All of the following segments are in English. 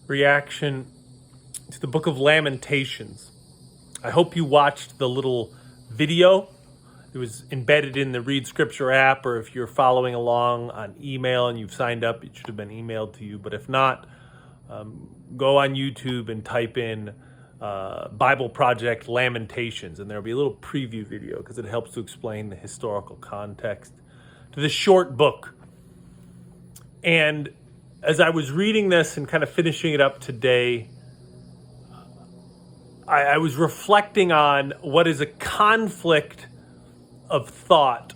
reaction to the book of Lamentations. I hope you watched the little video. It was embedded in the Read Scripture app, or if you're following along on email and you've signed up, it should have been emailed to you. But if not, go on YouTube and type in Bible Project Lamentations, and there'll be a little preview video because it helps to explain the historical context to this short book. And as I was reading this and kind of finishing it up today, I was reflecting on what is a conflict of thought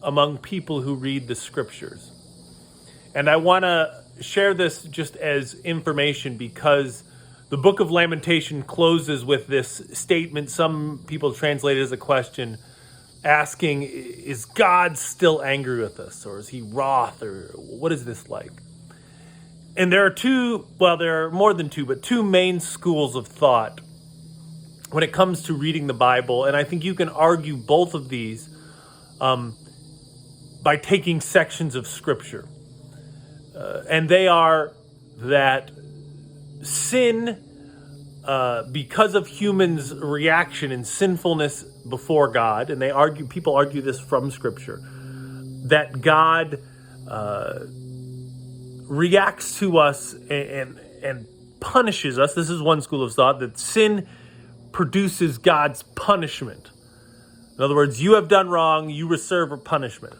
among people who read the scriptures. And I want to share this just as information because the book of Lamentation closes with this statement. Some people translate it as a question asking, is God still angry with us? Or is he wroth? Or what is this like? And there are more than two, but two main schools of thought when it comes to reading the Bible. And I think you can argue both of these by taking sections of Scripture. And they are that sin, because of humans' reaction and sinfulness before God, and people argue this from Scripture, that God reacts to us and punishes us. This is one school of thought, that sin produces God's punishment. In other words, you have done wrong, you deserve a punishment.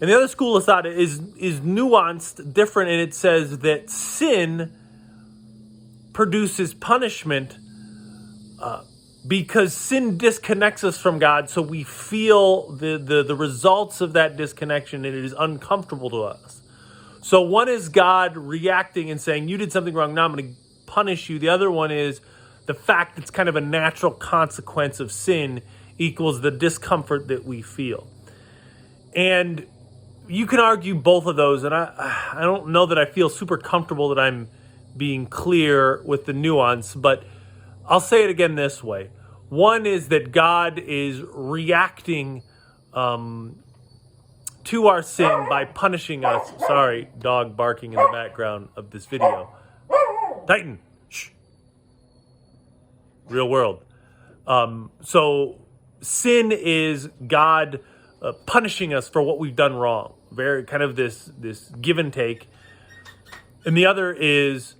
And the other school of thought is nuanced, different, and it says that sin produces punishment because sin disconnects us from God, so we feel the results of that disconnection, and it is uncomfortable to us. So one is God reacting and saying, you did something wrong, now I'm going to punish you. The other one is the fact it's kind of a natural consequence of sin equals the discomfort that we feel. And you can argue both of those, and I don't know that I feel super comfortable that I'm being clear with the nuance, but I'll say it again this way. One is that God is reacting to our sin by punishing us. Sorry, dog barking in the background of this video. Titan, shh. Real world. So sin is God punishing us for what we've done wrong. Very kind of this give and take. And the other is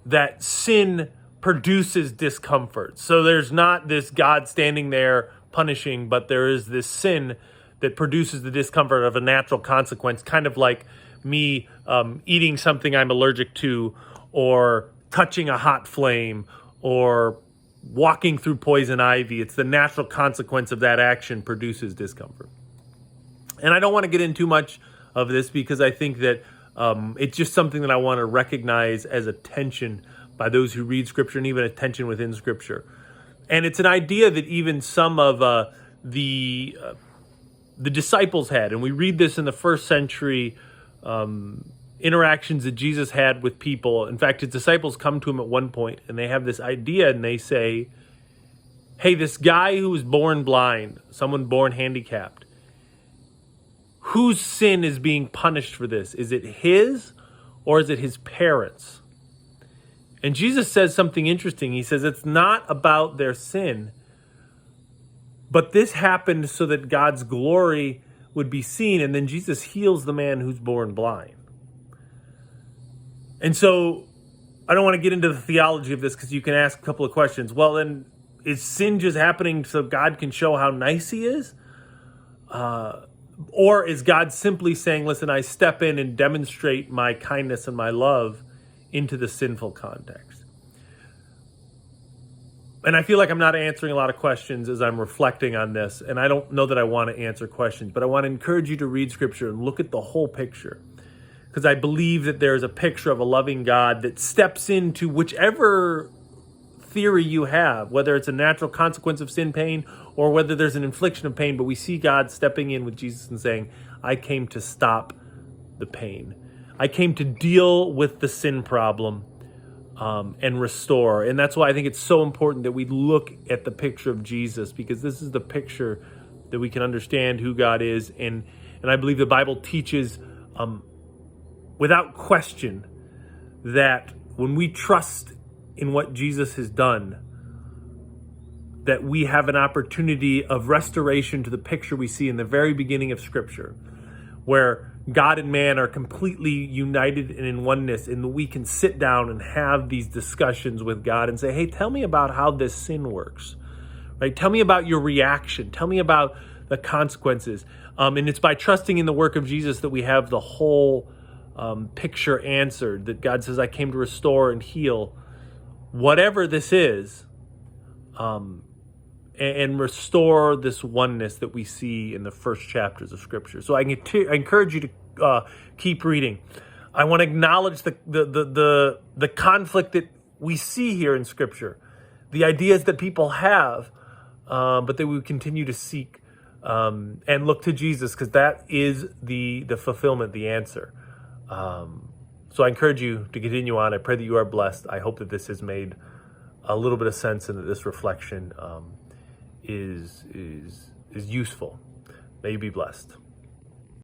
that sin produces discomfort. So there's not this God standing there punishing, but there is this sin that produces the discomfort of a natural consequence, kind of like me eating something I'm allergic to, or touching a hot flame, or walking through poison ivy. It's the natural consequence of that action produces discomfort. And I don't want to get into too much of this because I think that it's just something that I want to recognize as a tension by those who read Scripture, and even a tension within Scripture. And it's an idea that even some of the disciples had. And we read this in the first century interactions that Jesus had with people. In fact, his disciples come to him at one point and they have this idea and they say, hey, this guy who was born blind, someone born handicapped, whose sin is being punished for this? Is it his or is it his parents? And Jesus says something interesting. He says it's not about their sin, but this happened so that God's glory would be seen. And then Jesus heals the man who's born blind. And so I don't want to get into the theology of this because you can ask a couple of questions. Well, then, is sin just happening so God can show how nice he is? Or is God simply saying, listen, I step in and demonstrate my kindness and my love into the sinful context? And I feel like I'm not answering a lot of questions as I'm reflecting on this. And I don't know that I want to answer questions, but I want to encourage you to read Scripture and look at the whole picture. Because I believe that there is a picture of a loving God that steps into whichever theory you have, whether it's a natural consequence of sin pain or whether there's an infliction of pain, but we see God stepping in with Jesus and saying, I came to stop the pain. I came to deal with the sin problem and restore. And that's why I think it's so important that we look at the picture of Jesus, because this is the picture that we can understand who God is. And I believe the Bible teaches without question that when we trust in what Jesus has done, that we have an opportunity of restoration to the picture we see in the very beginning of Scripture, where God and man are completely united and in oneness, and we can sit down and have these discussions with God and say, hey, tell me about how this sin works, right? Tell me about your reaction. Tell me about the consequences. And it's by trusting in the work of Jesus that we have the whole picture answered, that God says, I came to restore and heal whatever this is, and restore this oneness that we see in the first chapters of Scripture. So I encourage you to keep reading. I want to acknowledge the conflict that we see here in Scripture, the ideas that people have, but that we continue to seek and look to Jesus, because that is the fulfillment, the answer. So I encourage you to continue on. I pray that you are blessed. I hope that this has made a little bit of sense and that this reflection is useful. May you be blessed.